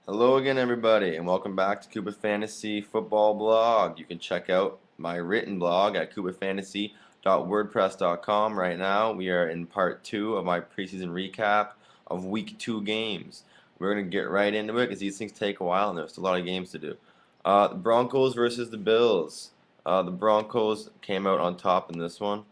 Hello again, everybody, and welcome back to Koopa Fantasy Football Blog. You can check out my written blog at koopafantasy.wordpress.com. Right now, we are in part 2 of my preseason recap of Week 2 games. We're going to get right into it because these things take a while and there's a lot of games to do. The Broncos versus the Bills. The Broncos came out on top in this one,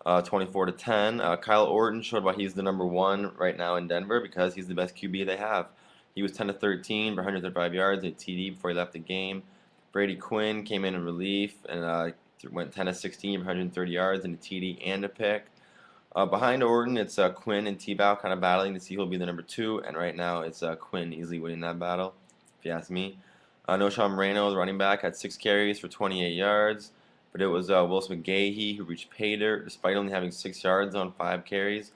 24 to 10. Kyle Orton showed why he's the number one right now in Denver because he's the best QB they have. He was 10 to 13 for 135 yards and a TD before he left the game. Brady Quinn came in relief and went 10 to 16 for 130 yards and a TD and a pick. Behind Orton, it's Quinn and Tebow kind of battling to see who'll be the number 2, and right now it's Quinn easily winning that battle, if you ask me. No Sean Moreno, the running back, had 6 carries for 28 yards, but it was Wilson McGahee who reached pay dirt despite only having 6 yards on 5 carries.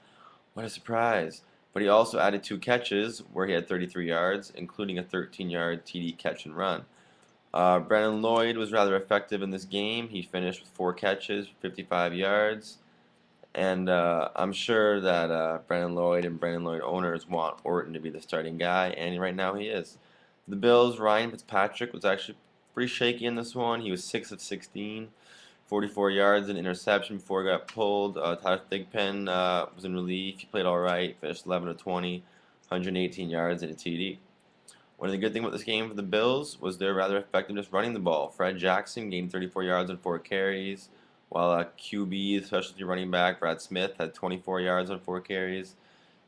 What a surprise! But he also added 2 catches where he had 33 yards, including a 13-yard TD catch and run. Brandon Lloyd was rather effective in this game. He finished with 4 catches, 55 yards. And I'm sure that Brandon Lloyd and Brandon Lloyd owners want Orton to be the starting guy, and right now he is. For the Bills, Ryan Fitzpatrick was actually pretty shaky in this one. He was 6 of 16, 44 yards and interception before he got pulled. Tyler Thigpen was in relief. He played all right, finished 11 of 20, 118 yards and a TD. One of the good things about this game for the Bills was their rather effectiveness running the ball. Fred Jackson gained 34 yards on 4 carries, while QB, specialty running back, Brad Smith, had 24 yards on 4 carries.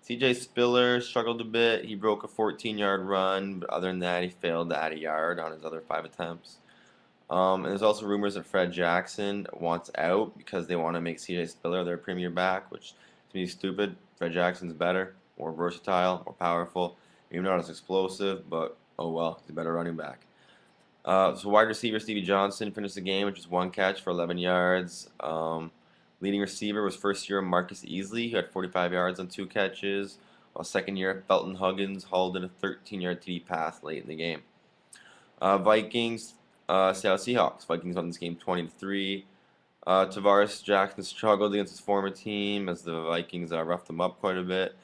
CJ Spiller struggled a bit. He broke a 14-yard run, but other than that, he failed to add a yard on his other 5 attempts. And there's also rumors that Fred Jackson wants out because they want to make CJ Spiller their premier back, which to me is stupid. Fred Jackson's better, more versatile, more powerful. Maybe not as explosive, but oh well, he's a better running back. So wide receiver Stevie Johnson finished the game with just 1 catch for 11 yards. Leading receiver was first year Marcus Easley, who had 45 yards on 2 catches, while second year Felton Huggins hauled in a 13-yard TD pass late in the game. Vikings, Seattle Seahawks. Vikings won this game 20-3. Tavares Jackson struggled against his former team as the Vikings roughed him up quite a bit.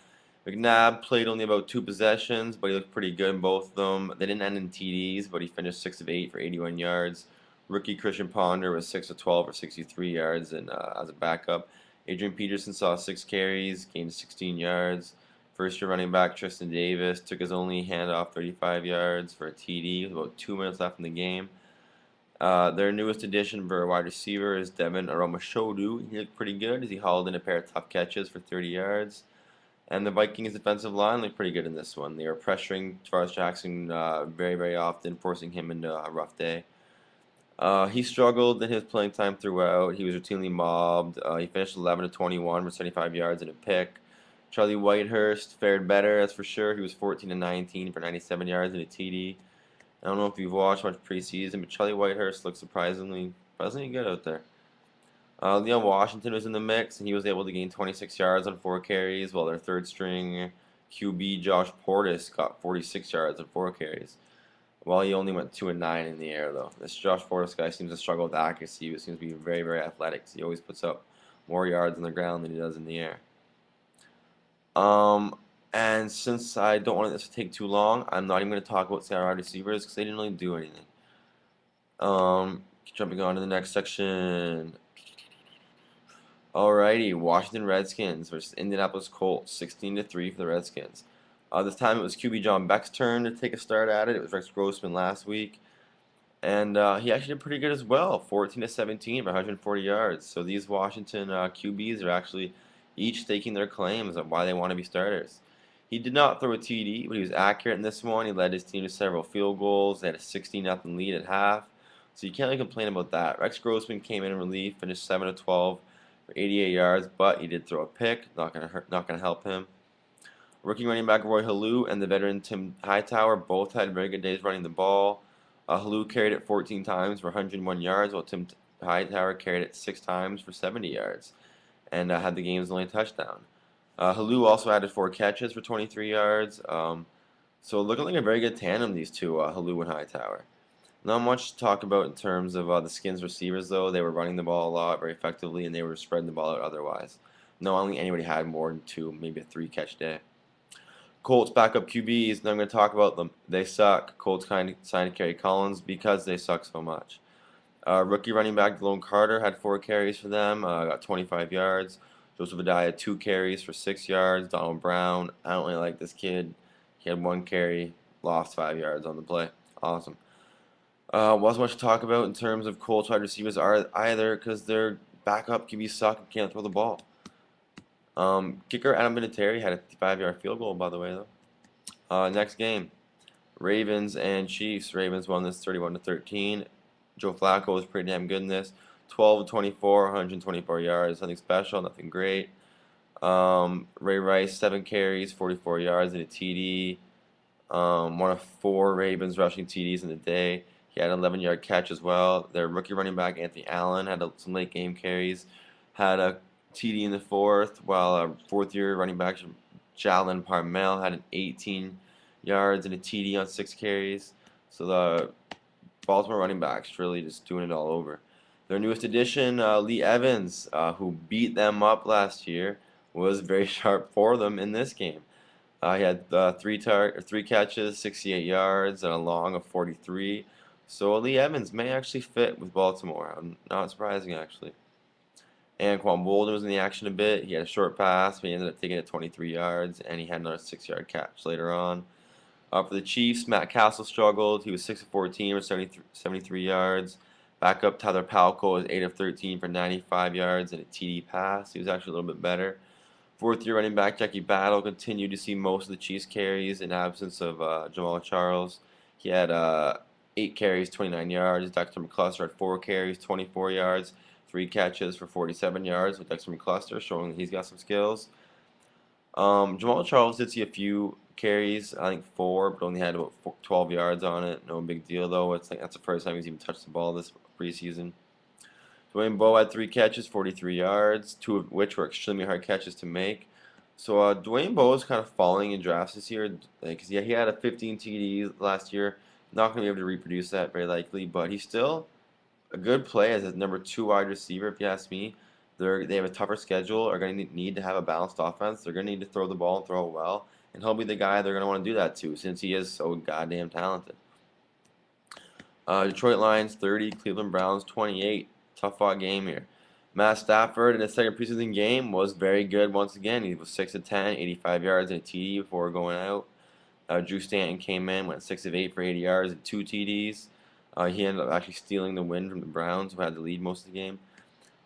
McNabb played only about 2 possessions, but he looked pretty good in both of them. They didn't end in TDs, but he finished 6 of 8 for 81 yards. Rookie Christian Ponder was 6 of 12 for 63 yards, and as a backup, Adrian Peterson saw 6 carries, gained 16 yards. First-year running back Tristan Davis took his only handoff 35 yards for a TD with about 2 minutes left in the game. Their newest addition for a wide receiver is Devin Aromashodu. He looked pretty good as he hauled in a pair of tough catches for 30 yards. And the Vikings' defensive line looked pretty good in this one. They were pressuring Tavares Jackson very, very often, forcing him into a rough day. He struggled in his playing time throughout. He was routinely mobbed. He finished 11 of 21 for 75 yards and a pick. Charlie Whitehurst fared better, that's for sure. He was 14 of 19 for 97 yards and a TD. I don't know if you've watched much preseason, but Charlie Whitehurst looked surprisingly good out there. Leon Washington was in the mix, and he was able to gain 26 yards on 4 carries, while their third-string QB Josh Portis got 46 yards on 4 carries. While he only went 2 and 9 in the air, though. This Josh Portis guy seems to struggle with accuracy, but seems to be very, very athletic. So he always puts up more yards on the ground than he does in the air. And since I don't want this to take too long, I'm not even going to talk about Seattle wide receivers because they didn't really do anything. Jumping on to the next section. Alrighty, Washington Redskins versus Indianapolis Colts, 16-3 for the Redskins. This time it was QB John Beck's turn to take a start at it. It was Rex Grossman last week, and he actually did pretty good as well, 14-17 for 140 yards. So these Washington QBs are actually each staking their claims on why they want to be starters. He did not throw a TD, but he was accurate in this one. He led his team to several field goals. They had a 16-0 lead at half, so you can't really complain about that. Rex Grossman came in relief, finished 7 of 12 for 88 yards, but he did throw a pick. Not gonna help him. Rookie running back Roy Halou and the veteran Tim Hightower both had very good days running the ball. Halou carried it 14 times for 101 yards, while Tim Hightower carried it 6 times for 70 yards, and had the game's only touchdown. Halou also added 4 catches for 23 yards. So looking like a very good tandem, these two, Halou and Hightower. Not much to talk about in terms of the Skins receivers, though. They were running the ball a lot, very effectively, and they were spreading the ball out otherwise. No, I don't think anybody had more than 2, maybe a 3-catch day. Colts backup QBs, and I'm going to talk about them. They suck. Colts signed Kerry Collins because they suck so much. Rookie running back Delone Carter had 4 carries for them, got 25 yards. Joseph Addai had 2 carries for 6 yards. Donald Brown, I don't really like this kid. He had 1 carry, lost 5 yards on the play. Awesome. Wasn't much to talk about in terms of Colts wide receivers either because their backup QB suck and can't throw the ball. Kicker Adam Vinatieri had a 5-yard field goal, by the way, though. Next game, Ravens and Chiefs. Ravens won this 31-13. Joe Flacco was pretty damn good in this. 12-24, 124 yards. Nothing special, nothing great. Ray Rice, 7 carries, 44 yards and a TD. One of 4 Ravens rushing TDs in the day. He had an 11-yard catch as well. Their rookie running back Anthony Allen had some late game carries. Had a TD in the 4th, while 4th-year running back Jalen Parmel had an 18 yards and a TD on 6 carries. So the Baltimore running backs really just doing it all over. Their newest addition, Lee Evans, who beat them up last year, was very sharp for them in this game. He had 3 catches, 68 yards, and a long of 43. So Lee Evans may actually fit with Baltimore. Not surprising, actually. And Quan Bolden was in the action a bit. He had a short pass, but he ended up taking it 23 yards, and he had another 6-yard catch later on. For the Chiefs, Matt Castle struggled. He was 6 of 14 for 73 yards. Backup Tyler Palco was 8 of 13 for 95 yards and a TD pass. He was actually a little bit better. 4th-year running back Jackie Battle continued to see most of the Chiefs carries in absence of Jamal Charles. He had 8 carries, 29 yards. Dexter McCluster had 4 carries, 24 yards, 3 catches for 47 yards with Dexter McCluster, showing that he's got some skills. Jamal Charles did see a few carries, I think 4, but only had about 12 yards on it. No big deal though. It's like that's the first time he's even touched the ball this preseason. Dwayne Bowe had 3 catches, 43 yards, 2 of which were extremely hard catches to make. So Dwayne Bowe is kind of falling in drafts this year because he had a 15 TDs last year. Not going to be able to reproduce that very likely, but he's still a good play as a number 2 wide receiver, if you ask me. They have a tougher schedule, are going to need to have a balanced offense. They're going to need to throw the ball and throw it well, and he'll be the guy they're going to want to do that to since he is so goddamn talented. Detroit Lions 30, Cleveland Browns 28. Tough fought game here. Matt Stafford in his second preseason game was very good once again. He was 6 of 10, 85 yards and a TD before going out. Drew Stanton came in, went 6 of 8 for 80 yards and 2 TDs. He ended up actually stealing the win from the Browns, who had the lead most of the game.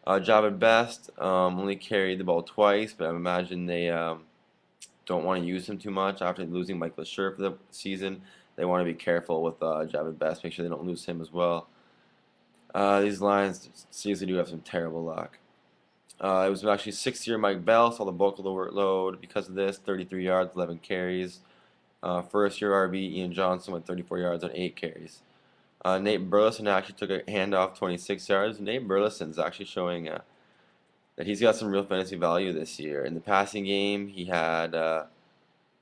Javid Best only carried the ball twice, but I imagine they don't want to use him too much after losing Mike LeSure for the season. They want to be careful with Javid Best, make sure they don't lose him as well. These Lions seriously do have some terrible luck. It was actually 6th-year Mike Bell saw the bulk of the workload because of this, 33 yards, 11 carries. First-year RB Ian Johnson went 34 yards on 8 carries. Nate Burleson actually took a handoff 26 yards. Nate Burleson's actually showing that he's got some real fantasy value this year. In the passing game, he had, I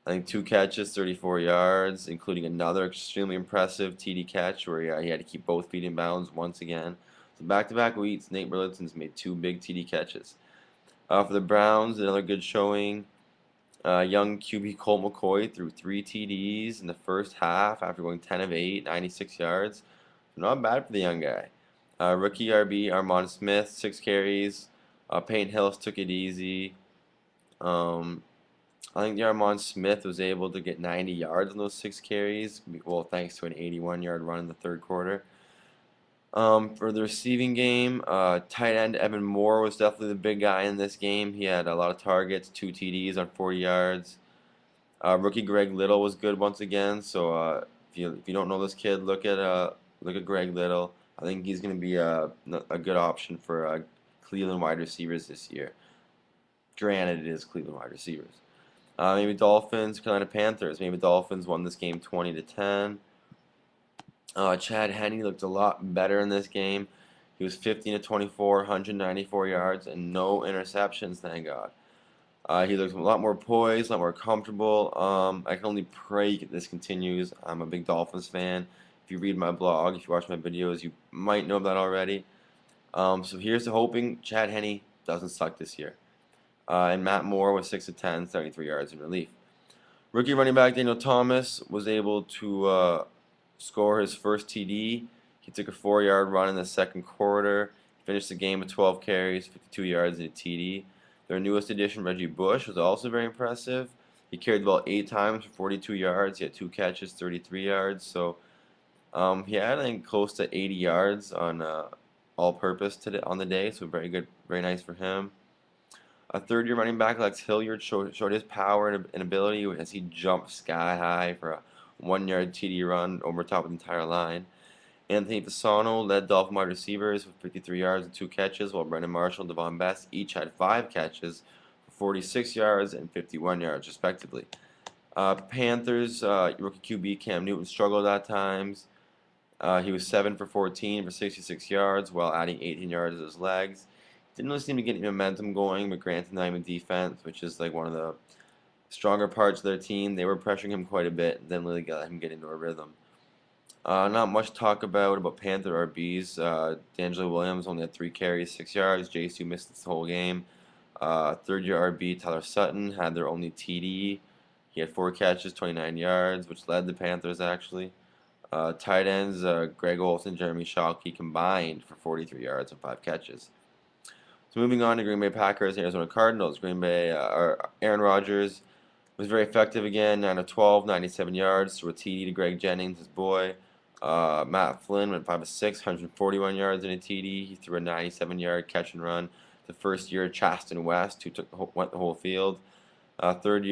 think, 2 catches, 34 yards, including another extremely impressive TD catch where he had to keep both feet in bounds once again. So back-to-back weeks, Nate Burleson's made 2 big TD catches. For the Browns, another good showing. Young QB Colt McCoy threw 3 TDs in the first half after going 10 of 8, 96 yards. Not bad for the young guy. Rookie RB Armand Smith, 6 carries. Peyton Hillis took it easy. I think the Armand Smith was able to get 90 yards on those 6 carries, well, thanks to an 81-yard run in the 3rd quarter. For the receiving game, tight end Evan Moore was definitely the big guy in this game. He had a lot of targets, 2 TDs on 40 yards. Rookie Greg Little was good once again. So if you don't know this kid, look at Greg Little. I think he's going to be a good option for Cleveland wide receivers this year. Granted, it is Cleveland wide receivers. Maybe Dolphins, Carolina Panthers. Maybe Dolphins won this game 20-10. Chad Henne looked a lot better in this game. He was 15 of 24, 194 yards, and no interceptions, thank God. He looks a lot more poised, a lot more comfortable. I can only pray this continues. I'm a big Dolphins fan. If you read my blog, if you watch my videos, you might know that already. So here's to hoping Chad Henne doesn't suck this year. And Matt Moore was 6 of 10, 73 yards in relief. Rookie running back Daniel Thomas was able to score his first TD. He took a 4-yard run in the second quarter. He finished the game with 12 carries, 52 yards, and a TD. Their newest addition, Reggie Bush, was also very impressive. He carried the ball 8 times for 42 yards. He had 2 catches, 33 yards. So he had, I think, close to 80 yards on all-purpose today on the day. So very good, very nice for him. A third-year running back, Lex Hilliard, showed his power and ability as he jumped sky high for a 1-yard TD run over top of the entire line. Anthony Fasano led Dolphin wide receivers with 53 yards and 2 catches, while Brendan Marshall and Devon Best each had 5 catches for 46 yards and 51 yards, respectively. Panthers rookie QB Cam Newton struggled at times. He was 7 for 14 for 66 yards, while adding 18 yards to his legs. Didn't really seem to get any momentum going, but granted, not even defense, which is like one of the stronger parts of their team. They were pressuring him quite a bit, and then really let him get into a rhythm. Not much to talk about Panther RBs. D'Angelo Williams only had 3 carries, 6 yards. JSU missed this whole game. Third-year RB Tyler Sutton had their only TD. He had 4 catches, 29 yards, which led the Panthers actually. Tight ends Greg Olsen, Jeremy Shockey combined for 43 yards and 5 catches. So moving on to Green Bay Packers, Arizona Cardinals. Green Bay, Aaron Rodgers was very effective again, 9 of 12, 97 yards, threw a TD to Greg Jennings, his boy. Matt Flynn went 5 of 6, 141 yards and a TD. He threw a 97-yard catch and run. The first year, Chaston West, who went the whole field. Third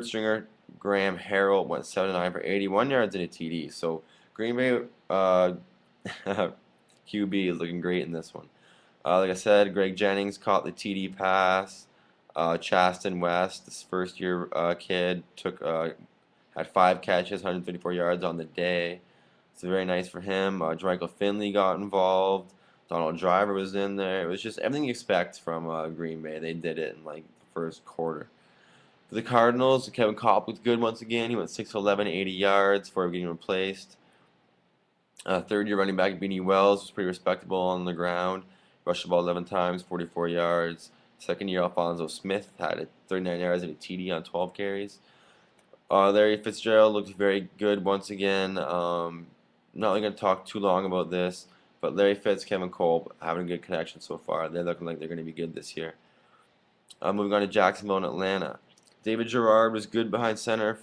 stringer Graham Harrell went 7 of 9 for 81 yards and a TD. So Green Bay QB is looking great in this one. Like I said, Greg Jennings caught the TD pass. Chaston West, this first-year kid, had 5 catches, 154 yards on the day. So very nice for him. Jermichael Finley got involved. Donald Driver was in there. It was just everything you expect from Green Bay. They did it in like the first quarter. For the Cardinals, Kevin Kolb looked good once again. He went 6 of 11, 80 yards before getting replaced. Third-year running back Beanie Wells was pretty respectable on the ground. Rushed the ball 11 times, 44 yards. Second-year Alfonso Smith had 39 yards and a TD on 12 carries. Larry Fitzgerald looked very good once again. Not really going to talk too long about this, but Larry Fitz, Kevin Kolb having a good connection so far. They're looking like they're going to be good this year. Moving on to Jacksonville and Atlanta. David Gerard was good behind center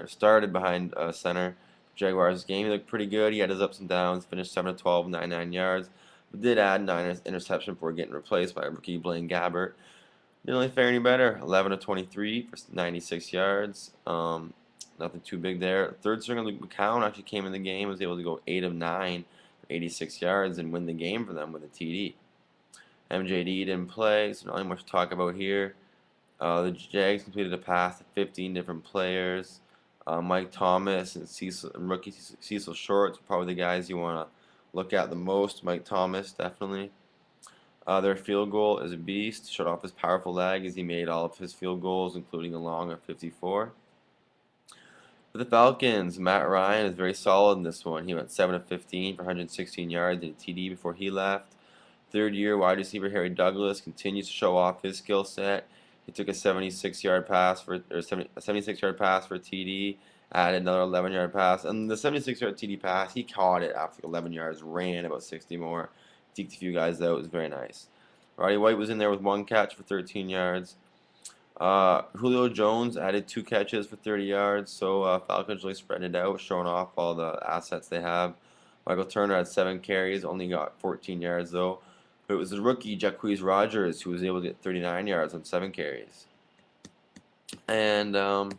started behind center for Jaguars game. He looked pretty good. He had his ups and downs. Finished 7 of 12, 99 yards. But did add 9 interception before getting replaced by rookie Blaine Gabbert. Didn't really fare any better. 11 of 23 for 96 yards. Nothing too big there. Third stringer Luke McCown actually came in the game. Was able to go 8 of 9 for 86 yards and win the game for them with a TD. MJD didn't play, so not really much to talk about here. The Jags completed a pass to 15 different players. Mike Thomas and rookie Cecil Shorts are probably the guys you want to look at the most. Mike Thomas, definitely. Their field goal is a beast. Showed off his powerful leg as he made all of his field goals, including a long of 54. For the Falcons, Matt Ryan is very solid in this one. He went 7 of 15 for 116 yards and a TD before he left. Third-year wide receiver Harry Douglas continues to show off his skill set. He took a 76-yard pass for a TD, added another 11-yard pass, and the 76-yard TD pass, he caught it after 11 yards, ran about 60 more, deked a few guys out. It was very nice. Roddy White was in there with 1 catch for 13 yards. Julio Jones added 2 catches for 30 yards, so Falcons really spread it out, showing off all the assets they have. Michael Turner had 7 carries, only got 14 yards though. But it was the rookie Jacquizz Rodgers who was able to get 39 yards on 7 carries. And that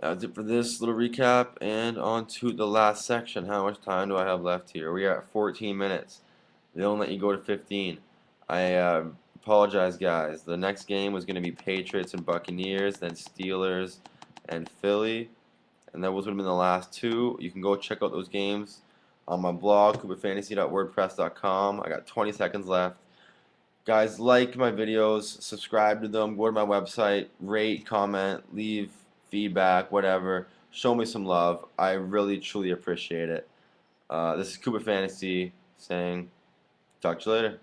was it for this little recap. And on to the last section. How much time do I have left here? We are at 14 minutes. They don't let you go to 15. I apologize, guys. The next game was going to be Patriots and Buccaneers, then Steelers and Philly. And those would have been the last 2. You can go check out those games on my blog, koopafantasy.wordpress.com. I got 20 seconds left. Guys, like my videos, subscribe to them, go to my website, rate, comment, leave feedback, whatever. Show me some love. I really, truly appreciate it. This is Koopa Fantasy saying, talk to you later.